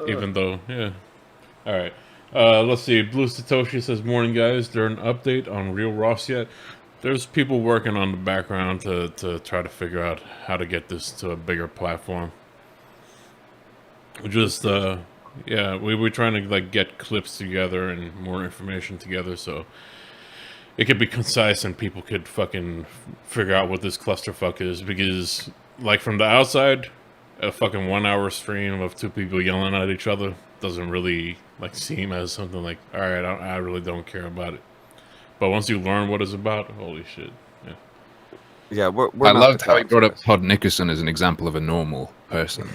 Even though, yeah. All right. Let's see. Blue Satoshi says, "Morning, guys. Is there an update on Real Ross yet?" There's people working on the background to try to figure out how to get this to a bigger platform. Just yeah, we're trying to like get clips together and more information together so it could be concise and people could fucking figure out what this clusterfuck is. Because like from the outside, a fucking 1 hour stream of two people yelling at each other doesn't really like seem as something like, all right, I really don't care about it. But once you learn what it's about, holy shit. Yeah. Yeah, we're I not loved the how he top brought up guys. Todd Nickerson as an example of a normal person.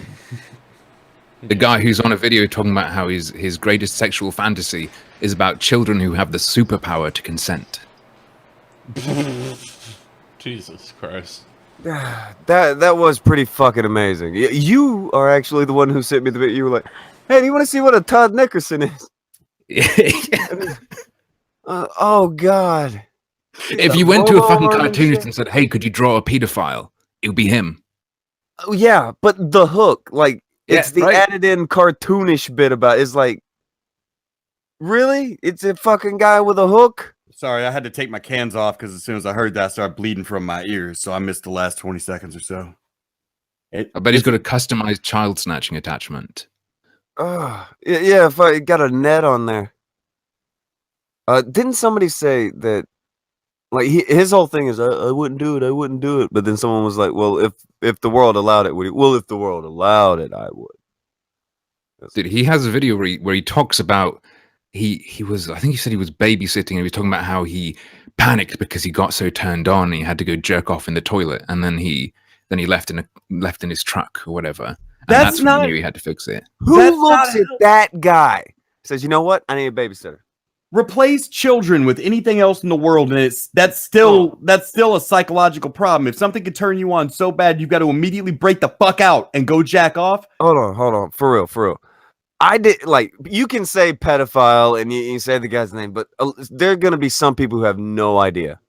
The guy who's on a video talking about how his greatest sexual fantasy is about children who have the superpower to consent. Jesus Christ. That was pretty fucking amazing. You are actually the one who sent me the video. You were like, "Hey, do you want to see what a Todd Nickerson is?" Oh God! If you went to a fucking cartoonist and said, "Hey, could you draw a pedophile?" It would be him. Oh yeah, but the hook, like, it's the added-in cartoonish bit about it's like, really? It's a fucking guy with a hook? Sorry, I had to take my cans off because as soon as I heard that, I started bleeding from my ears, so I missed the last 20 seconds or so. I bet he's got a customized child snatching attachment. Yeah, if I got a net on there. Didn't somebody say that, like, his whole thing is, I wouldn't do it, but then someone was like, well, if the world allowed it, would he? Well, if the world allowed it, I would. Dude, he has a video where he talks about he was, I think he said he was babysitting, and he was talking about how he panicked because he got so turned on and he had to go jerk off in the toilet, and then he left in his truck or whatever. And that's when he knew he had to fix it. Who looks at that guy, says, you know what, I need a babysitter? Replace children with anything else in the world, and that's still a psychological problem. If something could turn you on so bad, you've got to immediately break the fuck out and go jack off. Hold on, for real. I did, like, you can say pedophile and you say the guy's name, but there are gonna be some people who have no idea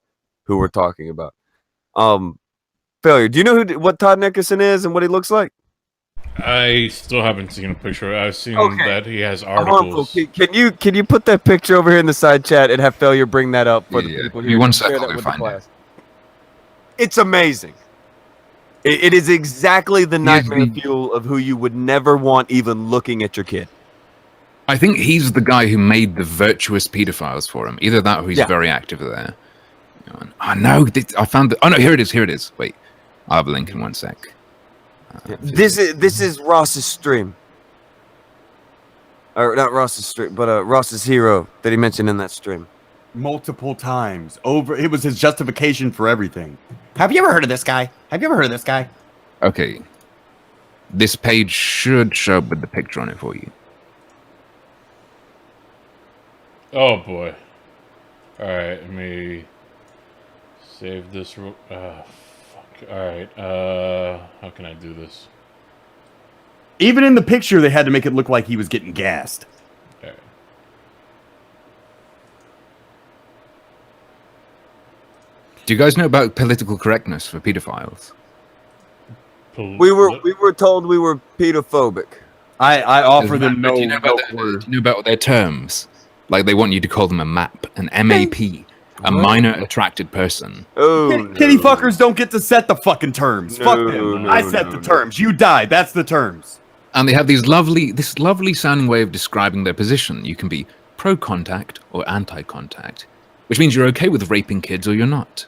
who we're talking about. Failure. Do you know what Todd Nickerson is and what he looks like? I still haven't seen a picture. I've seen that he has Harmful. articles. Can you put that picture over here in the side chat and have Failure bring that up for the people Give me who 1 share second, that I'll with the find class? It's amazing. It is exactly the nightmare fuel of who you would never want even looking at your kid. I think he's the guy who made the virtuous pedophiles for him. Either that or he's very active there. Oh no, I found the, oh no, here it is. Wait, I'll have a link in 1 sec. This is Ross's stream. Or not Ross's stream, but Ross's hero that he mentioned in that stream. Multiple times over. It was his justification for everything. Have you ever heard of this guy? Okay. This page should show up with the picture on it for you. Oh boy. Alright, let me save this. Fuck. Alright, how can I do this? Even in the picture, they had to make it look like he was getting gassed. Alright. Do you guys know about political correctness for pedophiles? We were told we were pedophobic. I offer them do you know about their terms? Like they want you to call them a MAP, an MAP, a minor attracted person. Oh, kitty fuckers don't get to set the fucking terms. Fuck them. I set the terms. You die. That's the terms. And they have this lovely sounding way of describing their position. You can be pro-contact or anti-contact, which means you're okay with raping kids or you're not.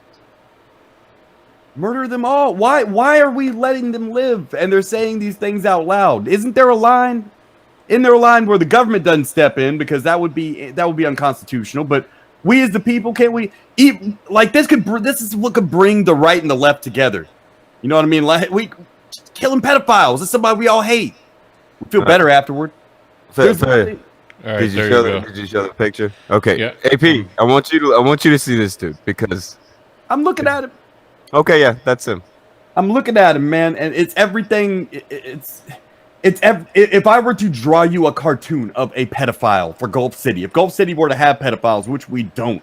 Murder them all. Why are we letting them live? And they're saying these things out loud. Isn't there a line? Isn't there a line where the government doesn't step in because that would be unconstitutional? But we as the people, can't we? Like this is what could bring the right and the left together. You know what I mean? Like we killing pedophiles. It's somebody we all hate. We feel better afterward. Did Right, did you show the picture? Okay. Yeah. AP, I want you to see this dude because I'm looking at him. Okay, yeah, that's him. I'm looking at him, man, and it's everything. If I were to draw you a cartoon of a pedophile for Gulf City, if Gulf City were to have pedophiles, which we don't,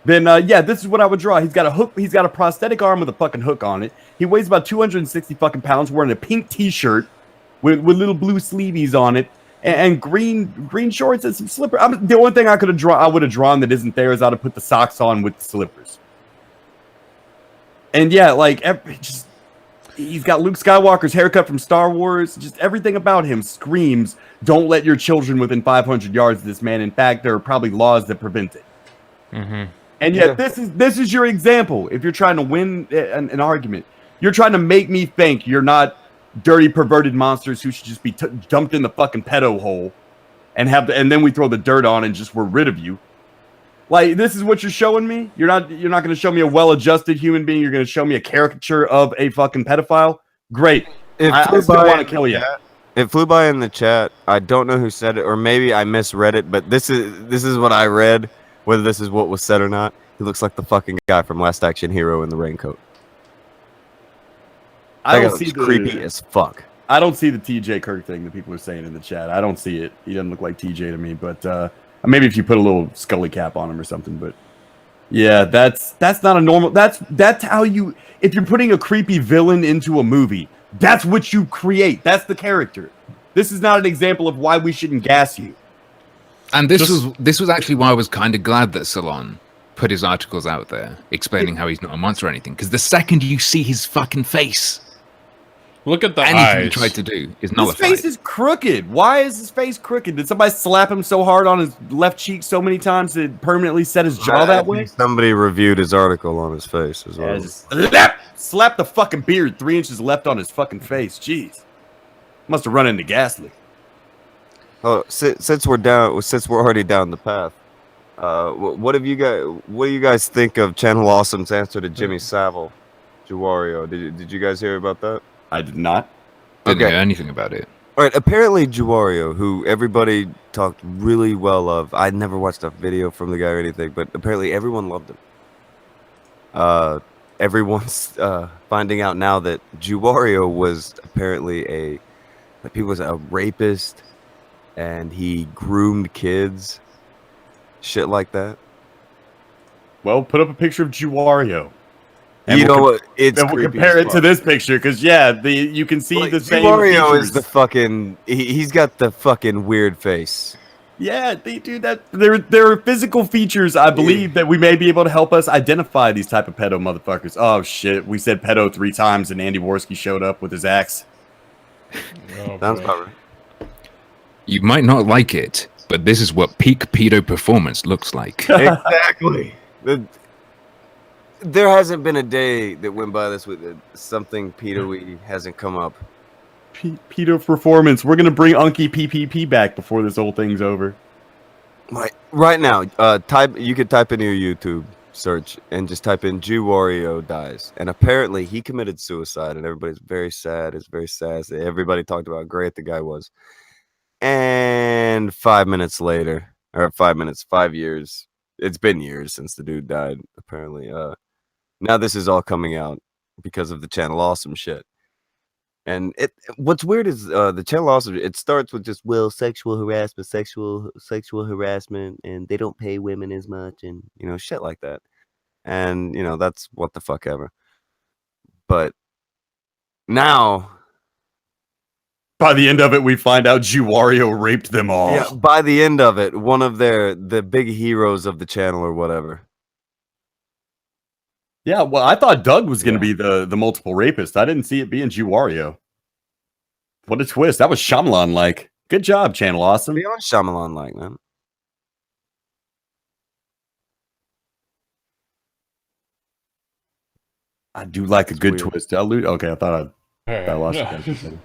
then yeah, this is what I would draw. He's got a hook. He's got a prosthetic arm with a fucking hook on it. He weighs about 260 fucking pounds, wearing a pink T-shirt, with little blue sleeveys on it and green shorts and some slippers. The only thing I would have drawn that isn't there is I'd have put the socks on with the slippers. And yeah, like just he's got Luke Skywalker's haircut from Star Wars. Just everything about him screams, don't let your children within 500 yards of this man. In fact, there are probably laws that prevent it. Mm-hmm. And yet, this is your example. If you're trying to win an argument, you're trying to make me think you're not dirty, perverted monsters who should just be dumped in the fucking pedo hole, and then we throw the dirt on and just we're rid of you. Like, this is what you're showing me? You're not going to show me a well-adjusted human being. You're going to show me a caricature of a fucking pedophile? Great. I still want to kill you. It flew by in the chat. I don't know who said it, or maybe I misread it, but this is what I read. Whether this is what was said or not, he looks like the fucking guy from Last Action Hero in the raincoat. I don't see creepy as fuck. I don't see the TJ Kirk thing that people are saying in the chat. I don't see it. He doesn't look like TJ to me, but maybe if you put a little Scully cap on him or something. But yeah, that's not a normal. That's how you. If you're putting a creepy villain into a movie, that's what you create. That's the character. This is not an example of why we shouldn't gas you. And this was actually why I was kind of glad that Salon put his articles out there explaining how he's not a monster or anything. Because the second you see his fucking face, look at the anything eyes. he tried to do is nullified. His face is crooked. Why is his face crooked? Did somebody slap him so hard on his left cheek so many times that it permanently set his jaw that way? Somebody reviewed his article on his face as well. Yeah, just slap the fucking beard 3 inches left on his fucking face. Jeez. Must have run into Ghastly. Oh, since we're already down the path, what do you guys think of Channel Awesome's answer to Jimmy Savile, JewWario? Did you guys hear about that? I did not. Didn't hear anything about it. All right, apparently JewWario, who everybody talked really well of, I never watched a video from the guy or anything, but apparently everyone loved him. Everyone's finding out now that JewWario was apparently he was a rapist, and he groomed kids, shit like that. Well, put up a picture of JewWario. You know what? It's we'll compare it to this picture, because you can see the same JewWario features. is the fucking. He's got the fucking weird face. Yeah, they do that. There are physical features, I believe, that we may be able to help us identify these type of pedo motherfuckers. Oh shit, we said pedo 3 times, and Andy Worski showed up with his axe. Sounds about right. You might not like it, but this is what peak pedo performance looks like. Exactly. There hasn't been a day that went by this with something pedo-y hasn't come up. Pedo performance. We're gonna bring Unky PPP back before this whole thing's over. Right now, you could type in your YouTube search and just type in JewWario dies, and apparently he committed suicide, and everybody's very sad. It's very sad. Everybody talked about how great the guy was. And 5 minutes later, or 5 years, it's been years since the dude died, apparently. Now this is all coming out because of the Channel Awesome shit. And what's weird is the Channel Awesome, it starts with just, sexual harassment, and they don't pay women as much, and, shit like that. And, that's what the fuck ever. But now, by the end of it, we find out JewWario raped them all. Yeah, by the end of it, one of the big heroes of the channel or whatever. Yeah, well, I thought Doug was going to be the multiple rapist. I didn't see it being JewWario. What a twist. That was Shyamalan-like. Good job, Channel Awesome. Beyond Shyamalan-like, man. I do like a good twist. Okay, I thought I lost you.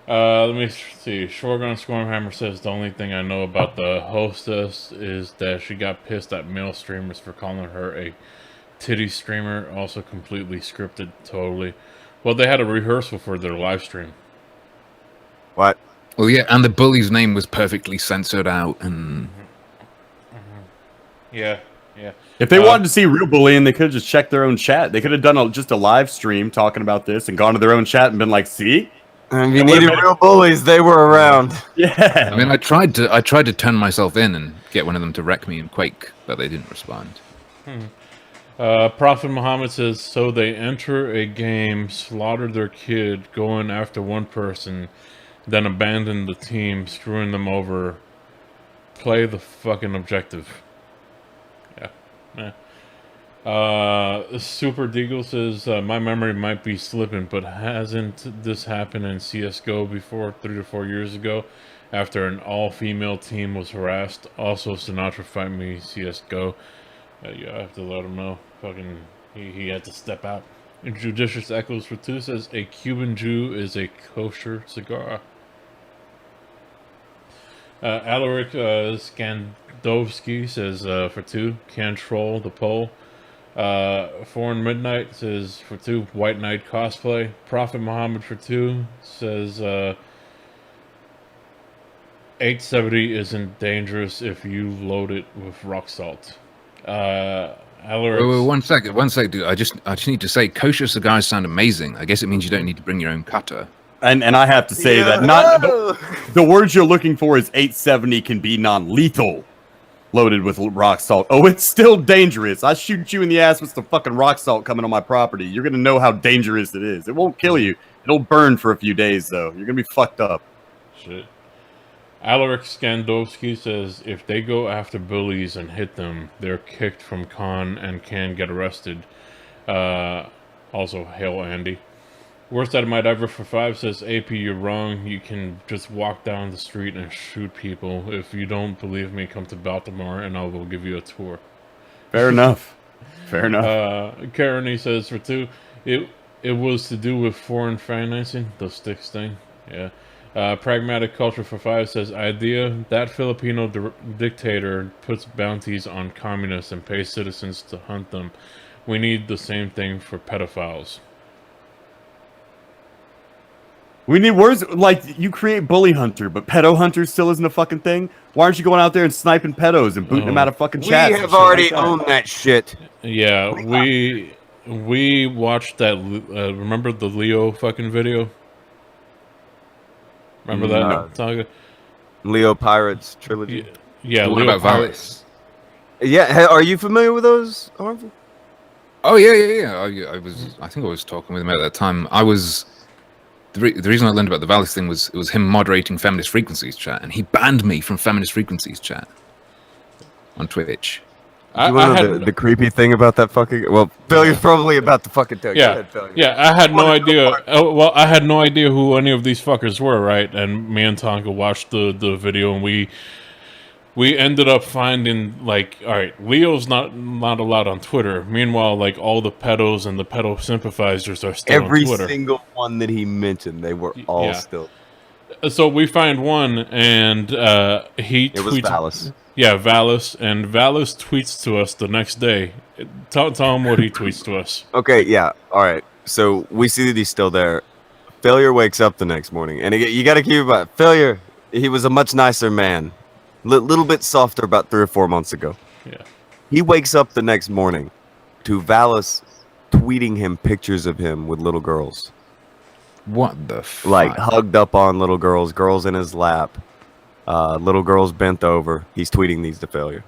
Let me see. Shogun Stormhammer says the only thing I know about the hostess is that she got pissed at male streamers for calling her a titty streamer. Also completely scripted, totally. Well, they had a rehearsal for their live stream. What? Well, yeah, and the bully's name was perfectly censored out, and yeah. If they wanted to see real bullying, they could have just checked their own chat. They could have done just a live stream talking about this and gone to their own chat and been like, "See, if you needed real bullies, they were around." Yeah. I mean, I tried to turn myself in and get one of them to wreck me in Quake, but they didn't respond. Prophet Muhammad says, so they enter a game, slaughter their kid, going after one person, then abandon the team, screwing them over. Play the fucking objective. Yeah. Super Deagle says, my memory might be slipping, but hasn't this happened in CSGO before 3 to 4 years ago after an all-female team was harassed? Also, Sinatra fight me CSGO. Yeah, I have to let him know. Fucking, he had to step out. And Judicious Echoes for 2 says, a Cuban Jew is a kosher cigar. Alaric Skandovsky says, for 2, can't troll the poll. Foreign Midnight says for 2, White Knight cosplay. Prophet Muhammad for 2 says 870 isn't dangerous if you load it with rock salt. Alaric. Wait, one second, dude. I just need to say, kosher cigars sound amazing. I guess it means you don't need to bring your own cutter. And I have to say that not the words you're looking for is 870 can be non-lethal. Loaded with rock salt. Oh, it's still dangerous. I shoot you in the ass with some fucking rock salt coming on my property. You're gonna know how dangerous it is. It won't kill you. It'll burn for a few days, though. You're gonna be fucked up. Shit. Alaric Skandowski says, if they go after bullies and hit them, they're kicked from con and can get arrested. Also, hail Andy. Worst item I'd ever for 5 says, AP, you're wrong. You can just walk down the street and shoot people. If you don't believe me, come to Baltimore and I will give you a tour. Fair enough. Fair enough. Karen, he says for 2, it was to do with foreign financing, the sticks thing. Yeah. Pragmatic Culture for 5 says, idea, that Filipino dictator puts bounties on communists and pays citizens to hunt them. We need the same thing for pedophiles. We need words like you create bully hunter, but pedo hunter still isn't a fucking thing. Why aren't you going out there and sniping pedos and booting them out of fucking chats? We have already owned that shit. Yeah, we watched that. Remember the Leo fucking video? Remember that? Tonga? Leo Pirates trilogy. Yeah, What Leo about Pirates. Valis? Yeah, are you familiar with those, Harvey? Oh yeah. I think I was talking with him at that time. The reason I learned about the Valis thing was it was him moderating Feminist Frequencies chat, and he banned me from Feminist Frequencies chat on Twitch. You want to know the creepy thing about that fucking... Well, Failure's probably about to fucking tell you. Yeah, Go ahead, Failure. yeah. I had no idea. Well, I had no idea who any of these fuckers were, right? And me and Tonka watched the video, and we ended up finding, like, all right, Leo's not allowed on Twitter. Meanwhile, like, all the pedos and the pedo sympathizers are still on Twitter. Every single one that he mentioned, they were all still. So we find one, and he tweets. It was Valis. Yeah, Valis, and Valis tweets to us the next day. Tell him what he tweets to us. Okay, yeah, all right. So we see that he's still there. Failure wakes up the next morning, and you got to keep about Failure. He was a much nicer man, little bit softer about 3 or 4 months ago. Yeah. He wakes up the next morning to Valis tweeting him pictures of him with little girls. What the fuck? Like hugged up on little girls, girls in his lap, little girls bent over. He's tweeting these to Failure.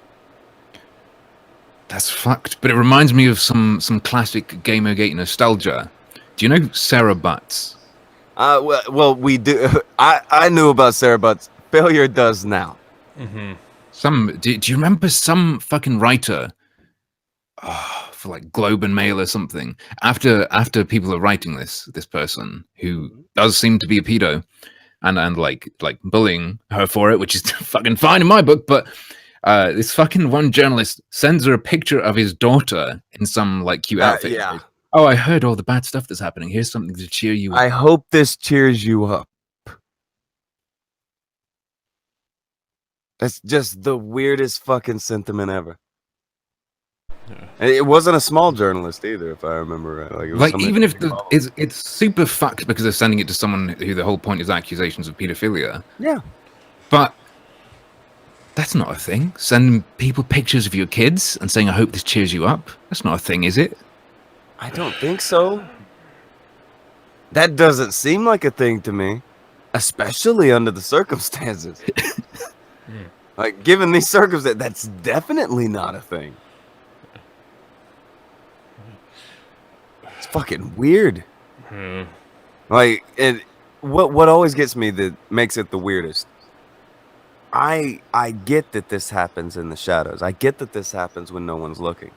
That's fucked. But it reminds me of some classic Gamergate nostalgia. Do you know Sarah Butts? Well, we do. I knew about Sarah Butts. Failure does now. Mm-hmm. Do you remember some fucking writer for like Globe and Mail or something? After people are writing this person who does seem to be a pedo and like bullying her for it, which is fucking fine in my book, but this fucking one journalist sends her a picture of his daughter in some like cute outfit. Yeah. Oh, I heard all the bad stuff that's happening. Here's something to cheer you up. I hope this cheers you up. That's just the weirdest fucking sentiment ever. Yeah. And it wasn't a small journalist either, if I remember right. Like, it was Like somebody even if that followed. it's super fucked because they're sending it to someone who the whole point is accusations of pedophilia. Yeah. But that's not a thing. Sending people pictures of your kids and saying, I hope this cheers you up. That's not a thing, is it? I don't think so. That doesn't seem like a thing to me, especially under the circumstances. Like, given these circumstances, that's definitely not a thing. It's fucking weird. Yeah. Like, and what always gets me that makes it the weirdest. I get that this happens in the shadows. I get that this happens when no one's looking.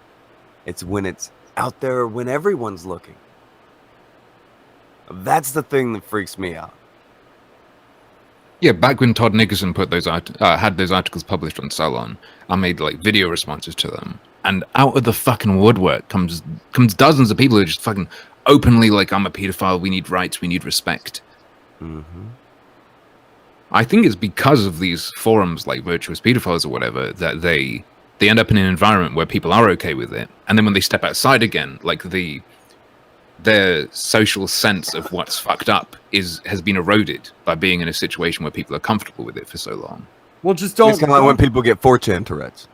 It's when it's out there when everyone's looking. That's the thing that freaks me out. Yeah, back when Todd Nickerson put those had those articles published on Salon, I made like video responses to them, and out of the fucking woodwork comes dozens of people who are just fucking openly like, I'm a pedophile. We need rights. We need respect. Mm-hmm. I think it's because of these forums like Virtuous Pedophiles or whatever that they end up in an environment where people are okay with it, and then when they step outside again, like their social sense of what's fucked up has been eroded by being in a situation where people are comfortable with it for so long. Well, just don't. It's kind of like when people get 4chan Tourette's.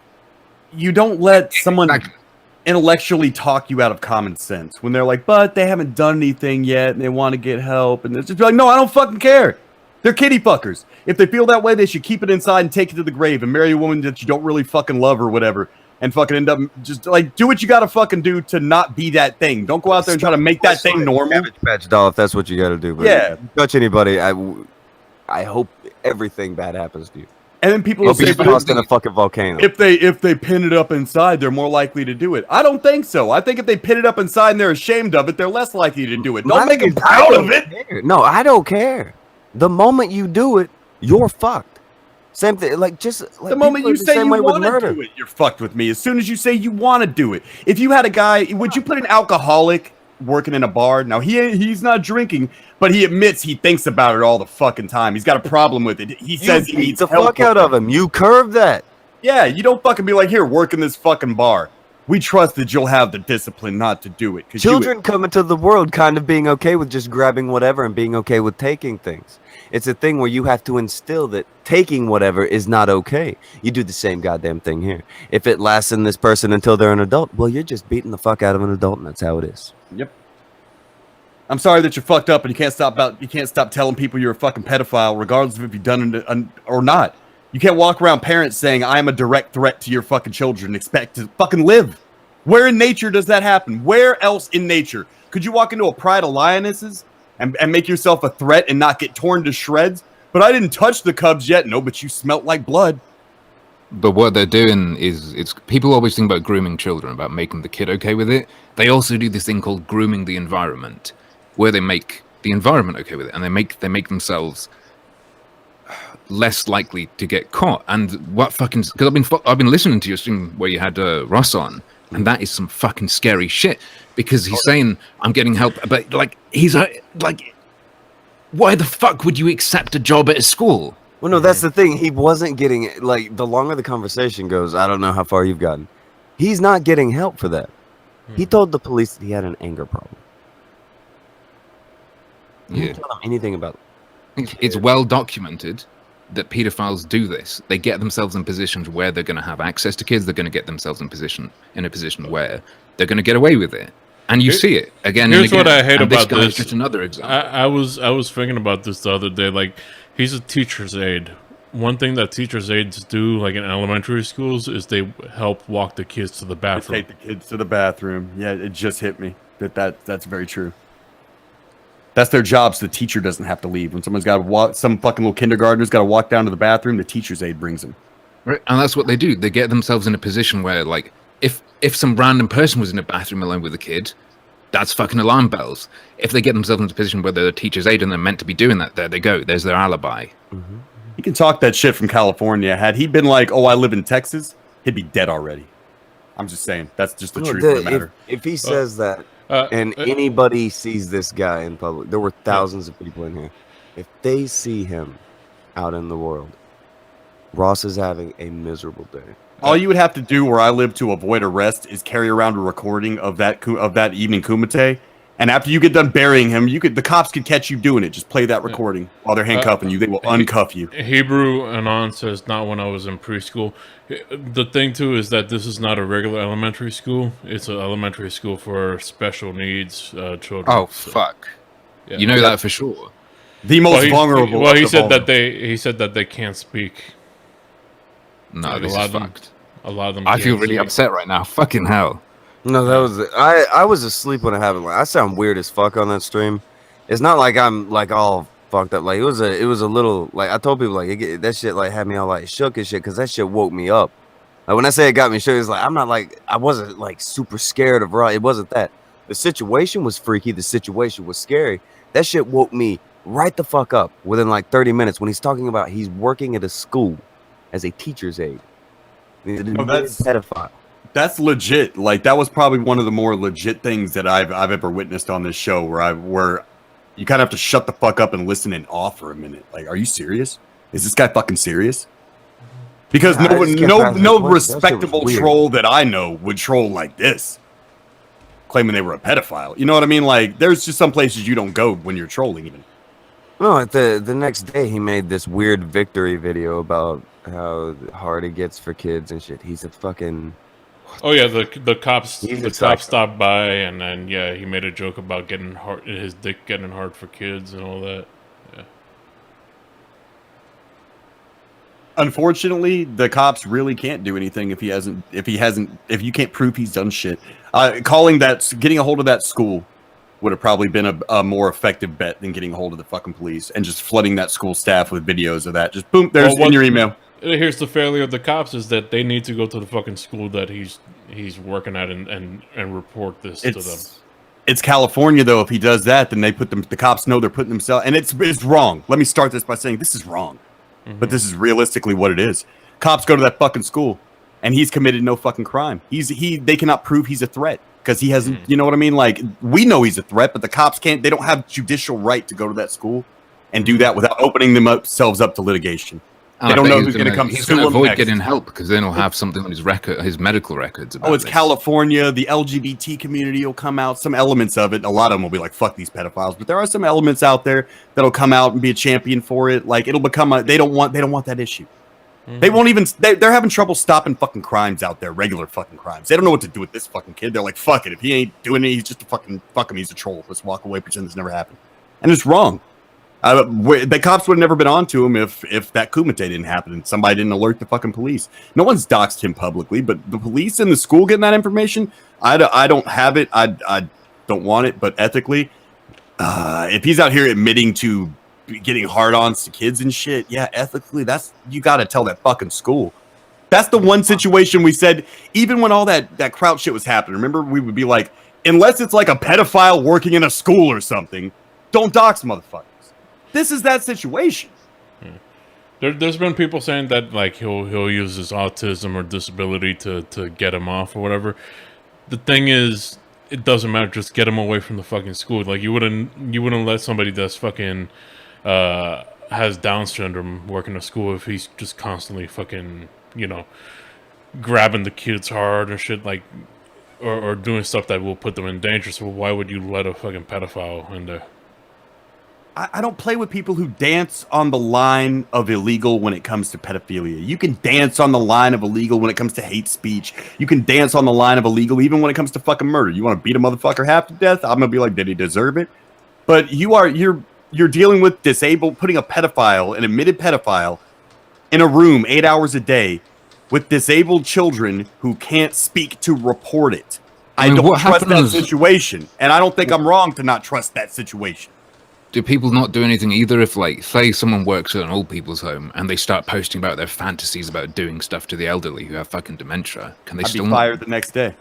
You don't let someone intellectually talk you out of common sense when they're like, but they haven't done anything yet and they want to get help, and it's just like, no, I don't fucking care. They're kitty fuckers. If they feel that way, they should keep it inside and take it to the grave and marry a woman that you don't really fucking love or whatever, and fucking end up just like do what you gotta fucking do to not be that thing. Don't go out there and try to make that thing normal. Cabbage Patch Doll, if that's what you gotta do. But yeah. If you touch anybody, I hope everything bad happens to you. And then people will say, tossed in a fucking volcano. If they pin it up inside, they're more likely to do it. I don't think so. I think if they pin it up inside and they're ashamed of it, they're less likely to do it. Don't make them proud of it. No, I don't care. The moment you do it, you're fucked. Same thing. Like just like the moment you say you want to do it, you're fucked with me. As soon as you say you want to do it, if you had a guy, would you put an alcoholic working in a bar? Now he's not drinking, but he admits he thinks about it all the fucking time. He's got a problem with it. He says he needs the help fuck out of him. You curve that. Yeah, you don't fucking be like, here, work in this fucking bar. We trust that you'll have the discipline not to do it. Children come into the world kind of being okay with just grabbing whatever and being okay with taking things. It's a thing where you have to instill that taking whatever is not okay. You do the same goddamn thing here. If it lasts in this person until they're an adult, well, you're just beating the fuck out of an adult, and that's how it is. Yep. I'm sorry that you're fucked up, and you can't stop telling people you're a fucking pedophile, regardless of if you've done it or not. You can't walk around parents saying, I am a direct threat to your fucking children and expect to fucking live. Where in nature does that happen? Where else in nature? Could you walk into a pride of lionesses and make yourself a threat and not get torn to shreds? But I didn't touch the cubs yet. No, but you smelt like blood. But what they're doing is, it's people always think about grooming children, about making the kid okay with it. They also do this thing called grooming the environment, where they make the environment okay with it, and they make themselves less likely to get caught. And what fucking, because I've been listening to your stream where you had Ross on, and that is some fucking scary shit, because he's saying I'm getting help, but like he's like, why the fuck would you accept a job at a school? Well, no, that's the thing. He wasn't getting it. Like, the longer the conversation goes, I don't know how far you've gotten. He's not getting help for that. He told the police that he had an anger problem. He didn't tell them anything about it. It's well documented that pedophiles do this. They get themselves in positions where they're going to have access to kids. They're going to get themselves in a position where they're going to get away with it. And you see it again and again. Here's what I hate and about this guy this. is just another example. I was thinking about this the other day. Like, he's a teacher's aide. One thing that teacher's aides do, like in elementary schools, is they help walk the kids to the bathroom. Take the kids to the bathroom. Yeah, it just hit me that's very true. That's their job, so the teacher doesn't have to leave. When someone's got to walk, some fucking little kindergartner's got to walk down to the bathroom, the teacher's aide brings them. Right, and that's what they do. They get themselves in a position where, like, if some random person was in a bathroom alone with a kid, that's fucking alarm bells. If they get themselves in a position where they're the teacher's aide and they're meant to be doing that, there they go. There's their alibi. Mm-hmm. He can talk that shit from California. Had he been like, oh, I live in Texas, he'd be dead already. I'm just saying. That's just the truth of the matter. If he says that, and anybody sees this guy in public, there were thousands of people in here. If they see him out in the world, Ross is having a miserable day. All you would have to do where I live to avoid arrest is carry around a recording of that evening Kumite, and after you get done burying him, the cops could catch you doing it. Just play that recording while they're handcuffing you. They will uncuff you. Hebrew Anon says, not when I was in preschool. The thing, too, is that this is not a regular elementary school. It's an elementary school for special needs children. Oh, fuck. Yeah. You know that for sure. The most vulnerable. Well, he said that they can't speak. No, Like, this is fucked. A lot of them. I feel can't really speak. upset right now. Fucking hell. No, that was I was asleep when it happened. I sound weird as fuck on that stream. It's not like I'm like all fucked up. Like it was a little like I told people like that shit like had me all like shook and shit because that shit woke me up. Like when I say it got me shook, it's like I wasn't like super scared of raw. It wasn't that. The situation was freaky. The situation was scary. That shit woke me right the fuck up within like 30 minutes when he's talking about he's working at a school as a teacher's aide. No, pedophile. That's legit. Like that was probably one of the more legit things that I've ever witnessed on this show, where you kind of have to shut the fuck up and listen in awe for a minute. Like, are you serious? Is this guy fucking serious? Because no respectable troll that I know would troll like this, claiming they were a pedophile. You know what I mean? Like, there's just some places you don't go when you're trolling, even. No, the next day he made this weird victory video about how hard it gets for kids and shit. He's a fucking. Oh yeah, the cops stopped by and then yeah, he made a joke about his dick getting hard for kids and all that. Yeah. Unfortunately, the cops really can't do anything if you can't prove he's done shit. Getting a hold of that school would have probably been a more effective bet than getting a hold of the fucking police and just flooding that school staff with videos of that. Just boom, there's in your email. Here's the failure of the cops is that they need to go to the fucking school that he's working at and report this to them. It's California though. If he does that, then the cops know they're putting themselves, and it's wrong. Let me start this by saying this is wrong, but this is realistically what it is. Cops go to that fucking school, and he's committed no fucking crime. They cannot prove he's a threat because he hasn't. You know what I mean? Like we know he's a threat, but the cops can't. They don't have judicial right to go to that school and do that without opening themselves up to litigation. They don't know who's going to come. He's going to avoid getting help because then he'll have something on his medical records. About it's California. The LGBT community will come out. Some elements of it. A lot of them will be like, "Fuck these pedophiles," but there are some elements out there that'll come out and be a champion for it. Like it'll become they don't want that issue. They won't even. They're having trouble stopping fucking crimes out there. Regular fucking crimes. They don't know what to do with this fucking kid. They're like, "Fuck it. If he ain't doing it, he's just a fucking fuck him. He's a troll. Let's walk away, pretend this never happened." And it's wrong. The cops would have never been onto him if that Kumite didn't happen and somebody didn't alert the fucking police. No one's doxed him publicly, but the police and the school getting that information, I don't have it. I don't want it, but ethically, if he's out here admitting to getting hard-ons to kids and shit, yeah, ethically, you got to tell that fucking school. That's the one situation we said, even when all that crowd shit was happening, remember, we would be like, unless it's like a pedophile working in a school or something, don't dox motherfuckers. This is that situation. There's been people saying that like he'll use his autism or disability to get him off or whatever. The thing is, it doesn't matter. Just get him away from the fucking school. Like you wouldn't let somebody that's fucking has Down syndrome work in a school if he's just constantly fucking grabbing the kids hard and shit like or doing stuff that will put them in danger. So why would you let a fucking pedophile in there? I don't play with people who dance on the line of illegal when it comes to pedophilia. You can dance on the line of illegal when it comes to hate speech. You can dance on the line of illegal even when it comes to fucking murder. You want to beat a motherfucker half to death? I'm gonna be like, did he deserve it? But you're dealing with putting a pedophile, an admitted pedophile, in a room 8 hours a day with disabled children who can't speak to report it. I don't trust that situation, and I don't think I'm wrong to not trust that situation. Do people not do anything either if, like, say someone works at an old people's home and they start posting about their fantasies about doing stuff to the elderly who have fucking dementia? Can they still be fired the next day?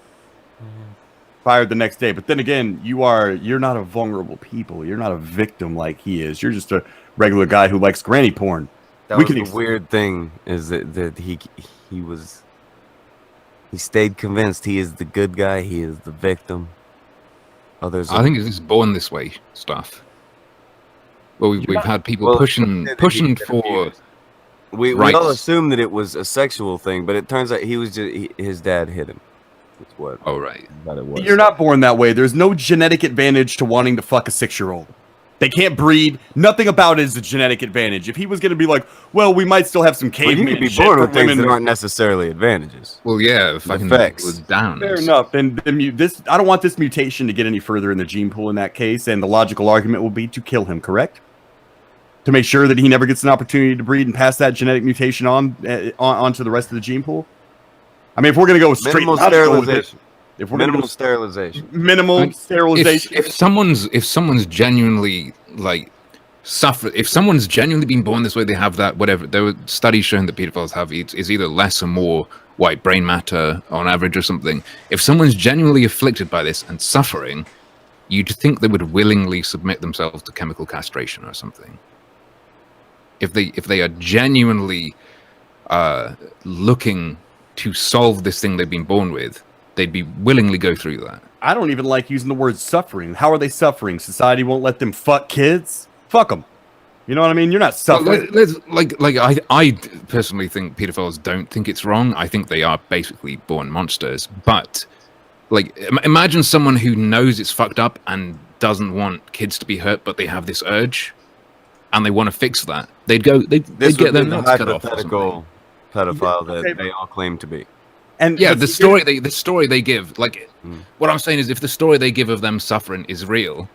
Fired the next day. But then again, you're not a vulnerable people. You're not a victim like he is. You're just a regular guy who likes granny porn. The weird thing is that he stayed convinced he is the good guy. He is the victim. I think it's born this way stuff. Well, we've had people pushing for. We all assumed that it was a sexual thing, but it turns out his dad hit him. That's what. Oh right. It was. You're not born that way. There's no genetic advantage to wanting to fuck a 6-year-old. They can't breed. Nothing about it is a genetic advantage. If he was going to be like, well, we might still have some caveman you could be born with things that aren't necessarily advantages. Well, yeah, fucking was down. Fair enough. And I don't want this mutation to get any further in the gene pool in that case. And the logical argument will be to kill him. Correct? To make sure that he never gets an opportunity to breed and pass that genetic mutation onto the rest of the gene pool. I mean, if we're going to go straight minimal sterilization. Minimal sterilization. If someone's genuinely like suffer. If someone's genuinely been born this way, they have that whatever. There were studies showing that pedophiles have is either less or more white brain matter on average or something. If someone's genuinely afflicted by this and suffering, you'd think they would willingly submit themselves to chemical castration or something. If they are genuinely looking to solve this thing they've been born with, they'd be willingly go through that. I don't even like using the word suffering. How are they suffering? Society won't let them fuck kids? Fuck them. You know what I mean? You're not suffering. I personally think pedophiles don't think it's wrong. I think they are basically born monsters. But like, imagine someone who knows it's fucked up and doesn't want kids to be hurt, but they have this urge, and they want to fix that. They'd get their nuts cut off. Hypothetical pedophile that they all claim to be. And yeah, the story they give, like, what I'm saying is, if the story they give of them suffering is real,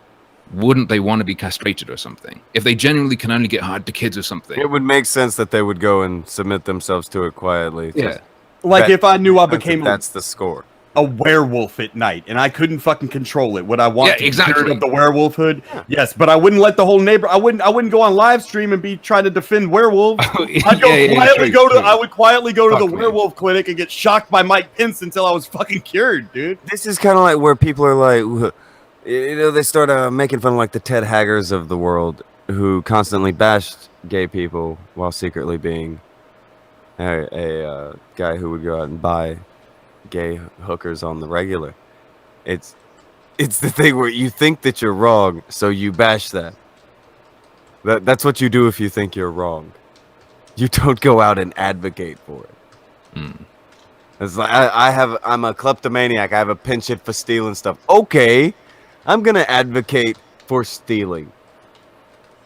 wouldn't they want to be castrated or something? If they genuinely can only get hard to kids or something, It would make sense that they would go and submit themselves to it quietly. yeah. like if I knew I became That's the score. a werewolf at night and I couldn't fucking control it, would I want Yeah, to exactly. get rid of the werewolf hood? Yes, but I wouldn't let the whole neighbor. I wouldn't go on live stream and be trying to defend werewolves. I would quietly go to the werewolf clinic and get shocked by Mike Pence until I was fucking cured, dude. This is kind of like where people are like, they start making fun of like the Ted Haggers of the world who constantly bashed gay people while secretly being a guy who would go out and buy gay hookers on the regular. It's the thing where you think that you're wrong, so you bash that. That's what you do if you think you're wrong. You don't go out and advocate for it. It's like I'm a kleptomaniac. I have a penchant for stealing stuff. Okay, I'm gonna advocate for stealing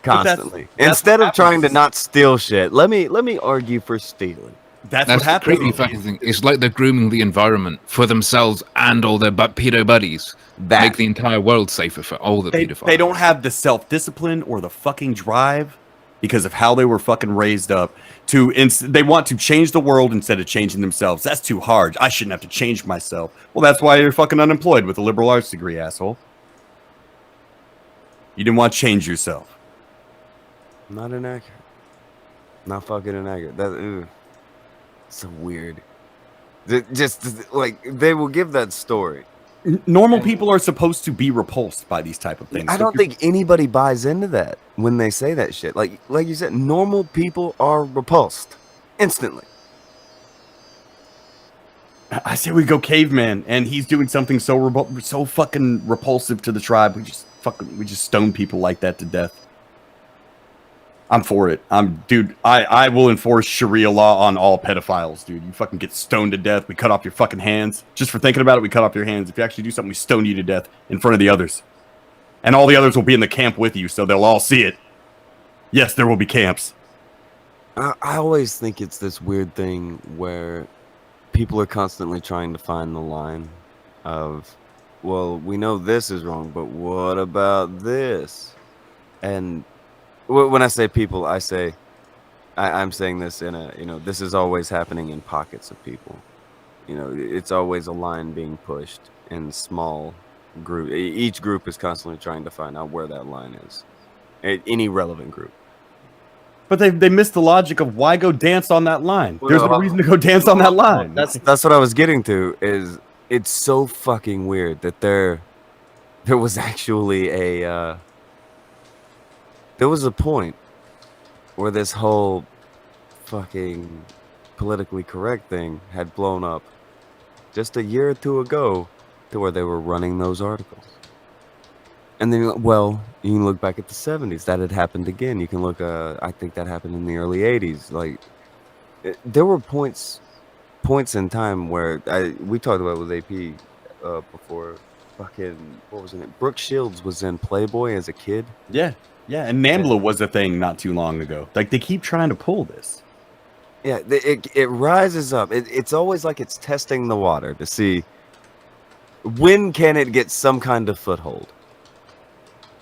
constantly instead of trying to not steal shit. Let me argue for stealing. That's That's what the happens. crazy fucking thing. It's like they're grooming the environment for themselves and all their pedo buddies. Make the entire world safer for all the pedophiles. They don't have the self-discipline or the fucking drive because of how they were fucking raised up they want to change the world instead of changing themselves. That's too hard. I shouldn't have to change myself. Well, that's why you're fucking unemployed with a liberal arts degree, asshole. You didn't want to change yourself. Not inaccurate. Not fucking inaccurate. So weird. Just like they will give that story. Normal people are supposed to be repulsed by these type of things. I don't think anybody buys into that when they say that shit. Like you said, normal people are repulsed instantly. I say we go caveman, and he's doing something so fucking repulsive to the tribe. We just stone people like that to death. I'm for it. I will enforce Sharia law on all pedophiles, dude. You fucking get stoned to death. We cut off your fucking hands. Just for thinking about it, we cut off your hands. If you actually do something, we stone you to death in front of the others. And all the others will be in the camp with you, so they'll all see it. Yes, there will be camps. I always think it's this weird thing where people are constantly trying to find the line of, well, we know this is wrong, but what about this? And when I say people, I'm saying this in a, this is always happening in pockets of people. It's always a line being pushed in small group. Each group is constantly trying to find out where that line is. Any relevant group. But they missed the logic of why go dance on that line. There's no reason to go dance on that line. That's what I was getting to. Is it's so fucking weird that there was actually there was a point where this whole fucking politically correct thing had blown up just a year or two ago to where they were running those articles. And then, you can look back at the 70s. That had happened again. You can look, I think that happened in the early 80s. There were points in time where we talked about with AP before. Fucking, what was it? Brooke Shields was in Playboy as a kid. Yeah, and NAMBLA was a thing not too long ago. Like, they keep trying to pull this. Yeah, it rises up. It's always like it's testing the water to see when can it get some kind of foothold.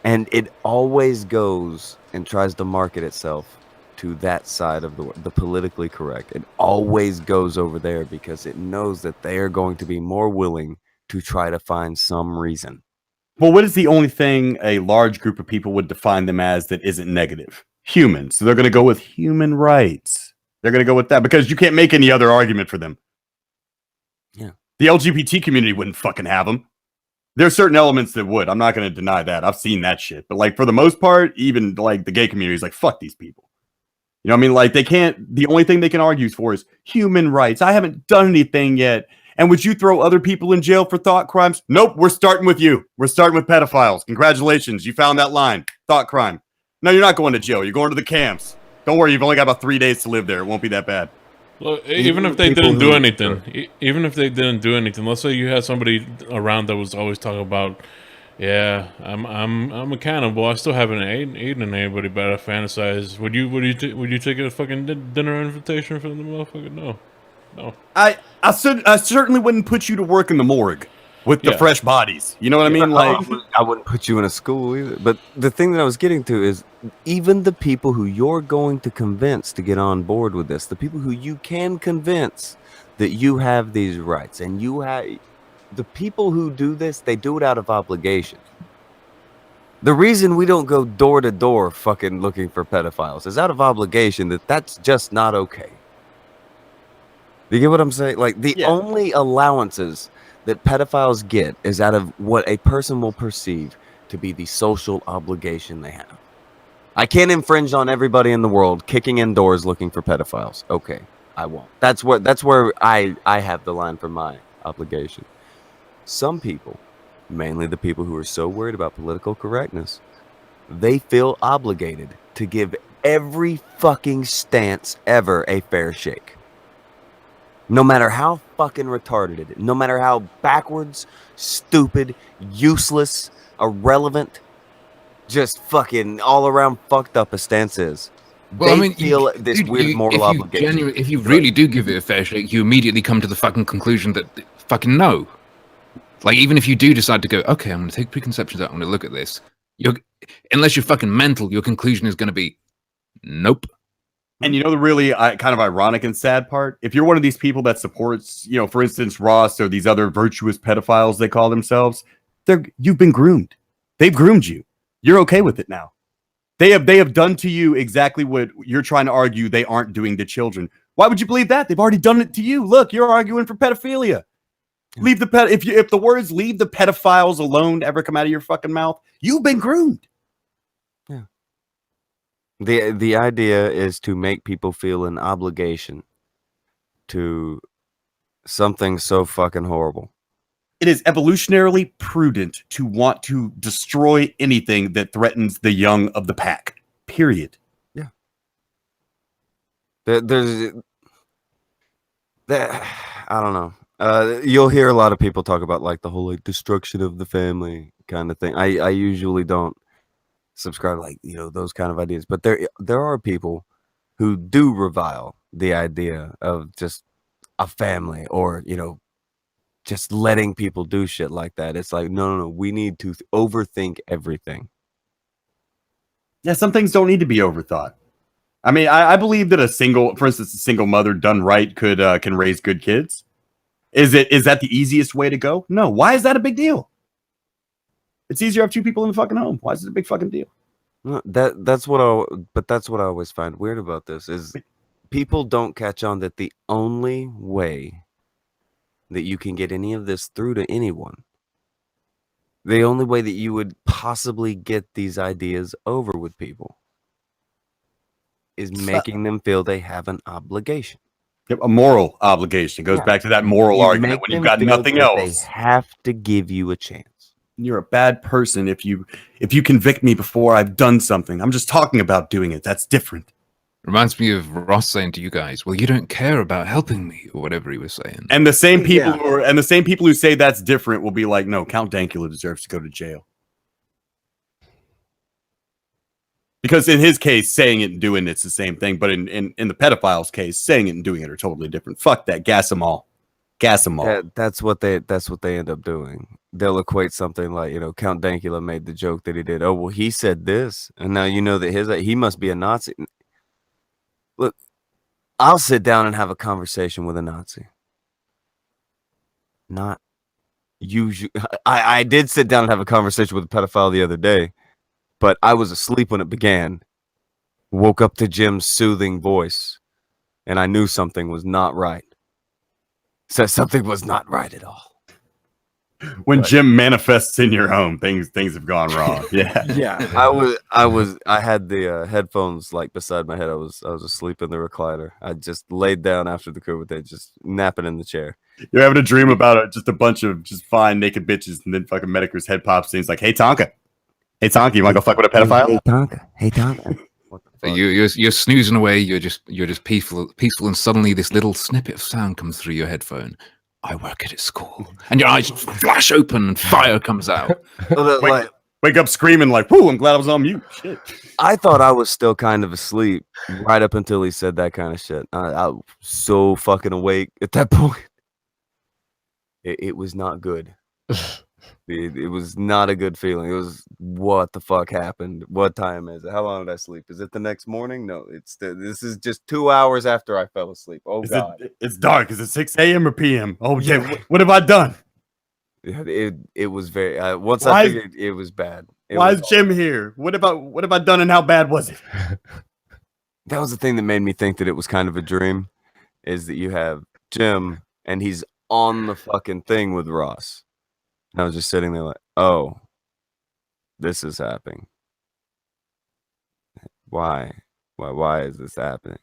And it always goes and tries to market itself to that side of the politically correct. It always goes over there because it knows that they are going to be more willing to try to find some reason Well, what is the only thing a large group of people would define them as that isn't negative? Humans. So they're going to go with human rights. They're going to go with that because you can't make any other argument for them. Yeah. The LGBT community wouldn't fucking have them. There's certain elements that would. I'm not going to deny that. I've seen that shit. But like for the most part, even like the gay community is like, fuck these people. You know what I mean? Like they can't, the only thing they can argue for is human rights. I haven't done anything yet. And would you throw other people in jail for thought crimes? Nope, we're starting with you. We're starting with pedophiles. Congratulations, you found that line. Thought crime. No, you're not going to jail. You're going to the camps. Don't worry, you've only got about 3 days to live there. It won't be that bad. Well, even if they didn't do anything, even if they didn't do anything, let's say you had somebody around that was always talking about, yeah, I'm a cannibal. I still haven't eaten anybody, but I fantasize. Would you take a fucking dinner invitation from the motherfucker? No. I certainly wouldn't put you to work in the morgue with the fresh bodies. You know what I mean? Like I wouldn't put you in a school either. But the thing that I was getting to is even the people who you're going to convince to get on board with this, the people who you can convince that you have these rights, and you have the people who do this, they do it out of obligation. The reason we don't go door to door fucking looking for pedophiles is out of obligation that's just not okay. You get what I'm saying? Like the only allowances that pedophiles get is out of what a person will perceive to be the social obligation they have. I can't infringe on everybody in the world kicking in doors looking for pedophiles. Okay, I won't. That's where I have the line for my obligation. Some people, mainly the people who are so worried about political correctness, they feel obligated to give every fucking stance ever a fair shake. No matter how fucking retarded it is, no matter how backwards, stupid, useless, irrelevant, just fucking all around fucked up a stance is. Well, They I mean, feel this weird moral obligation. If you really do give it a fair shake, you immediately come to the fucking conclusion that fucking no. Like, even if you do decide to go, okay, I'm going to take preconceptions out, I'm going to look at this. Unless you're fucking mental, your conclusion is going to be, nope. And you know the really kind of ironic and sad part? If you're one of these people that supports, you know, for instance, Ross or these other virtuous pedophiles they call themselves, you've been groomed. They've groomed you. You're okay with it now. They have done to you exactly what you're trying to argue they aren't doing to children. Why would you believe that? They've already done it to you. Look, you're arguing for pedophilia. Leave the if the words "leave the pedophiles alone" ever come out of your fucking mouth, you've been groomed. Yeah. The idea is to make people feel an obligation to something so fucking horrible. It is evolutionarily prudent to want to destroy anything that threatens the young of the pack. Period. Yeah. There's that. I don't know. You'll hear a lot of people talk about like the whole like destruction of the family kind of thing. I usually don't subscribe like, you know, those kind of ideas, but there are people who do revile the idea of just a family or, you know, just letting people do shit like that. It's like, no, we need to overthink everything. Yeah, some things don't need to be overthought. I mean, I believe that for instance, a single mother done right can raise good kids. Is that the easiest way to go? No. Why is that a big deal? It's easier to have two people in the fucking home. Why is it a big fucking deal? No, that's what I always find weird about this is people don't catch on that the only way that you can get any of this through to anyone, the only way that you would possibly get these ideas over with people is making them feel they have an obligation. Yep, a moral obligation. It goes back to that moral argument when you've got nothing else. They have to give you a chance. You're a bad person if you convict me before I've done something. I'm just talking about doing it. That's different. Reminds me of Ross saying to you guys, "Well, you don't care about helping me," or whatever he was saying. And the same people who say that's different will be like, "No, Count Dankula deserves to go to jail." Because in his case, saying it and doing it's the same thing. But in the pedophile's case, saying it and doing it are totally different. Fuck that. Gas them all. Gas them all. That's what they end up doing. They'll equate something like, you know, Count Dankula made the joke that he did. Oh, well, he said this. And now you know that he must be a Nazi. Look, I'll sit down and have a conversation with a Nazi. Not I did sit down and have a conversation with a pedophile the other day, but I was asleep when it began. Woke up to Jim's soothing voice, and I knew something was not right. Said something was not right at all. When Jim manifests in your home, things have gone wrong. Yeah. Yeah, I had the headphones like beside my head. I was asleep in the recliner. I just laid down after the Kumite, just napping in the chair. You're having a dream about just a bunch of just fine naked bitches, and then fucking Medicare's head pops in. He's like, "Hey Tonka, you want to go fuck with a pedophile?" Hey Tonka. What the fuck? You're snoozing away. You're just peaceful, and suddenly this little snippet of sound comes through your headphone. I work at a school, and your eyes flash open, and fire comes out. Wake up screaming like, "Whoo! I'm glad I was on mute." Shit. I thought I was still kind of asleep right up until he said that kind of shit. I was so fucking awake at that point. It was not good. It was not a good feeling. It was, what the fuck happened? What time is it? How long did I sleep? Is it the next morning? No, this is just 2 hours after I fell asleep. Oh God. It's dark. Is it 6 a.m. or p.m.? Oh yeah. What have I done? It was very. I figured it was bad. Why is Jim here? What have I done, and how bad was it? That was the thing that made me think that it was kind of a dream. Is that you have Jim and he's on the fucking thing with Ross. And I was just sitting there like, oh, this is happening. Why is this happening?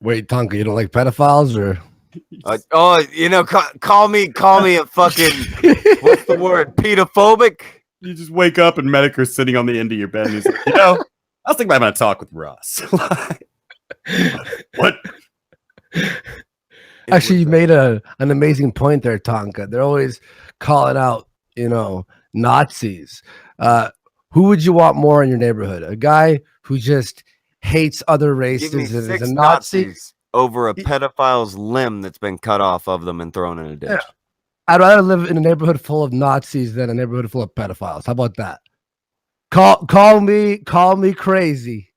Wait, Tonka, you don't like pedophiles, or? Call me a fucking, what's the word? Pedophobic? You just wake up and Medicare's sitting on the end of your bed, and he's like, I was thinking about having a talk with Ross. What? Actually, you made an amazing point there, Tonka. They're always calling out, Nazis. Who would you want more in your neighborhood? A guy who just hates other races and is a Nazi? Nazis over a pedophile's limb that's been cut off of them and thrown in a ditch. Yeah. I'd rather live in a neighborhood full of Nazis than a neighborhood full of pedophiles. How about that? Call me crazy.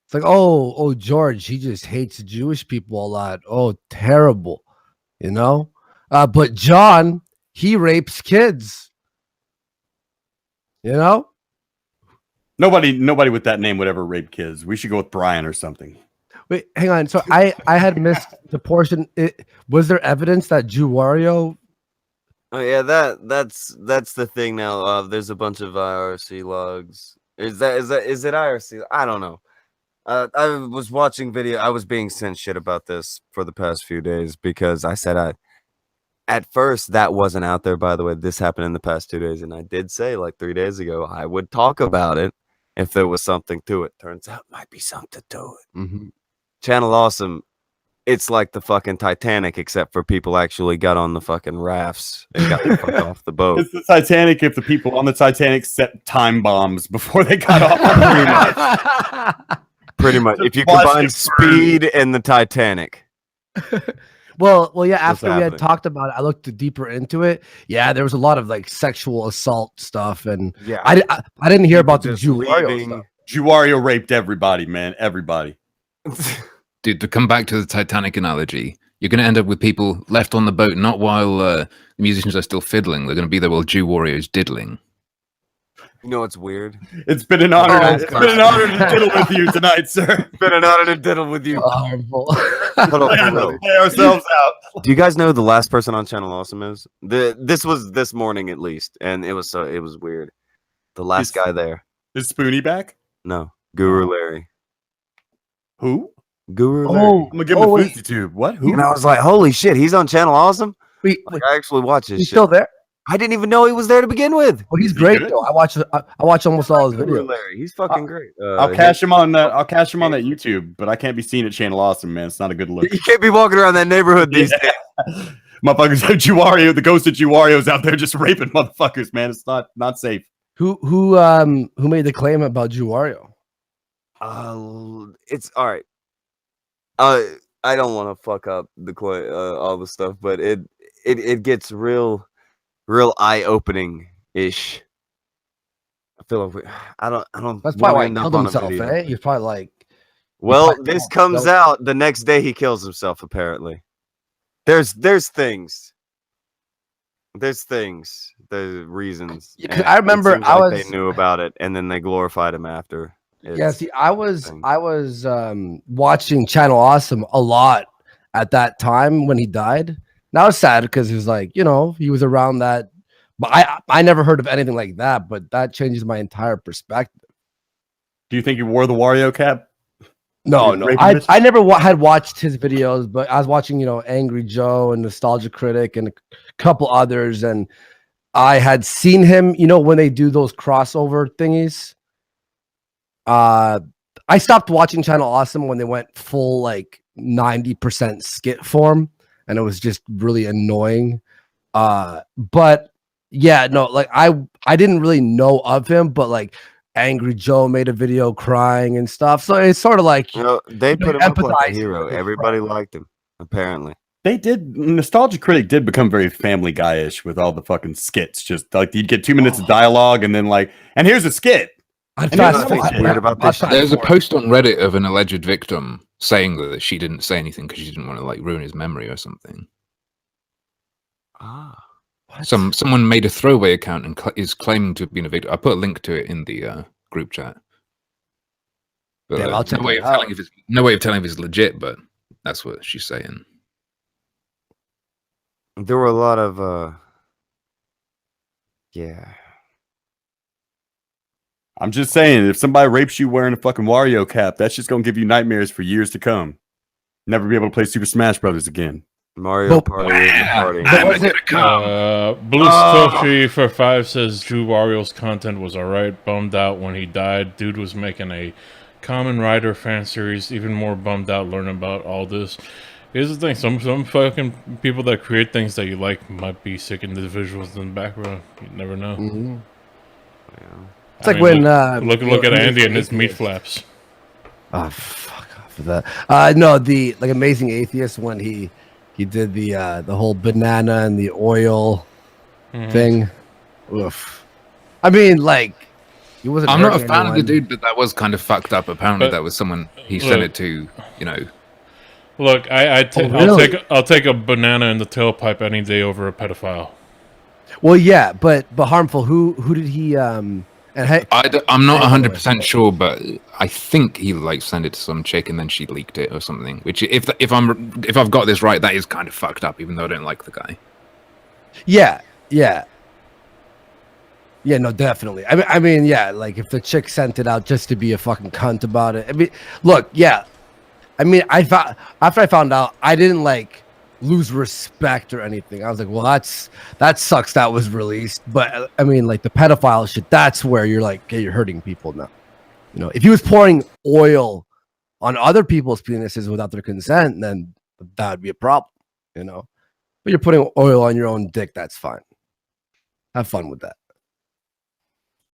It's like, oh, George, he just hates Jewish people a lot. Oh, terrible, But John, he rapes kids. Nobody with that name would ever rape kids. We should go with Brian or something. Wait, hang on. So I had missed the portion. Was there evidence that JewWario? Oh yeah, that's the thing now. There's a bunch of IRC logs. Is it IRC? I don't know. I was watching video. I was being sent shit about this for the past few days because I said at first that wasn't out there. By the way, this happened in the past 2 days, and I did say like 3 days ago I would talk about it if there was something to it. Turns out might be something to it. Mm-hmm. Channel Awesome. It's like the fucking Titanic, except for people actually got on the fucking rafts and got the fuck off the boat. It's the Titanic if the people on the Titanic set time bombs before they got off. Pretty much. If you combine speed and the Titanic. Well, yeah. After we had talked about it, I looked deeper into it. Yeah, there was a lot of like sexual assault stuff, and yeah, I didn't hear about the JewWario stuff. JewWario raped everybody, man. Everybody. Dude, to come back to the Titanic analogy, you're going to end up with people left on the boat, not while the musicians are still fiddling. They're going to be there while JewWario's diddling. It's weird. It's been an honor. It's been an honor to diddle with you tonight, sir. It's been an honor to diddle with you. Play ourselves out. Do you guys know who the last person on Channel Awesome is? This was this morning at least, and it was weird. The last guy there. Is Spoonie back? No, Guru Larry. Who? Guru Larry. I'm gonna give him a foodie tube. What? Who? And I was like, holy shit, he's on Channel Awesome. Wait, I actually watch his shit. He's still there? I didn't even know he was there to begin with. Well, he's great though. I watch almost all his videos. Larry, he's fucking great. I'll cash him on that. I'll cash him on that YouTube, but I can't be seen at Channel Awesome, man. It's not a good look. You can't be walking around that neighborhood these days. Motherfuckers have JewWario. The ghost of JewWario's out there just raping motherfuckers, man. It's not safe. Who made the claim about JewWario? It's all right. I don't want to fuck up the all the stuff, but it gets real eye-opening ish. I feel like I don't. That's probably why he killed himself, eh? He's probably like. Well, this comes out the next day. He kills himself. Apparently, there's things. There's things, there's reasons. Yeah, 'cause and I it remember seems I like was they knew about it, and then they glorified him after. Yeah, It's see, I was thing. I was watching Channel Awesome a lot at that time when he died. Now it's sad because he was like, he was around that, but I never heard of anything like that. But that changes my entire perspective. Do you think he wore the Wario cap? No, He's no, raping I bitches? I never had watched his videos, but I was watching, Angry Joe and Nostalgia Critic and a couple others, and I had seen him, when they do those crossover thingies. I stopped watching Channel Awesome when they went full like 90% skit form, and it was just really annoying. But yeah, no, like I didn't really know of him, but like Angry Joe made a video crying and stuff. So it's sort of like They put him up like a empathize hero. with his Everybody problem. liked him, apparently. They did. Nostalgia Critic did become very Family Guy-ish with all the fucking skits. Just like you'd get 2 minutes of dialogue, and then like, and here's a skit. I'd And here's fast another forward. skit. Weird about I'd this fast There's a forward. post on Reddit of an alleged victim saying that she didn't say anything because she didn't want to like ruin his memory or something. Ah. What? Someone made a throwaway account and is claiming to have been a victim. I put a link to it in the group chat. But, Damn, I'll check no way it of out. telling if it's no way of telling if it's legit, but that's what she's saying. There were a lot of yeah. I'm just saying, if somebody rapes you wearing a fucking Wario cap, that's just gonna give you nightmares for years to come. Never be able to play Super Smash Brothers again. Mario But- Party is a party. But was it- Blue Satoshi for 5 says JewWario's content was alright. Bummed out when he died. Dude was making a Kamen Rider fan series. Even more bummed out learning about all this. Here's the thing: some fucking people that create things that you like might be sick into the visuals in the background. You never know. Mhm. Yeah. It's like I mean, when look at Andy and his Amazing meat Atheist. flaps. Oh, fuck off with that. No, the like Amazing Atheist when he did the whole banana and the oil Mhm. thing. Oof. I mean, like he wasn't. I'm not a hurting fan of the anyone. dude, but that was kind of fucked up. Apparently, But- that was someone he sent Look. it to. Look, really? I'll take a banana in the tailpipe any day over a pedophile. Well, yeah, but harmful. Who did he? And I'm not Hey, 100% sure, but I think he like sent it to some chick and then she leaked it or something. Which, if I've got this right, that is kind of fucked up. Even though I don't like the guy. yeah. No, definitely. I mean, yeah. Like if the chick sent it out just to be a fucking cunt about it. I mean, look, yeah. I mean, after I found out, I didn't like lose respect or anything. I was like, well, that sucks that was released. But I mean, like the pedophile shit, that's where you're like, okay, you're hurting people now. If he was pouring oil on other people's penises without their consent, then that would be a problem. But you're putting oil on your own dick, that's fine. Have fun with that.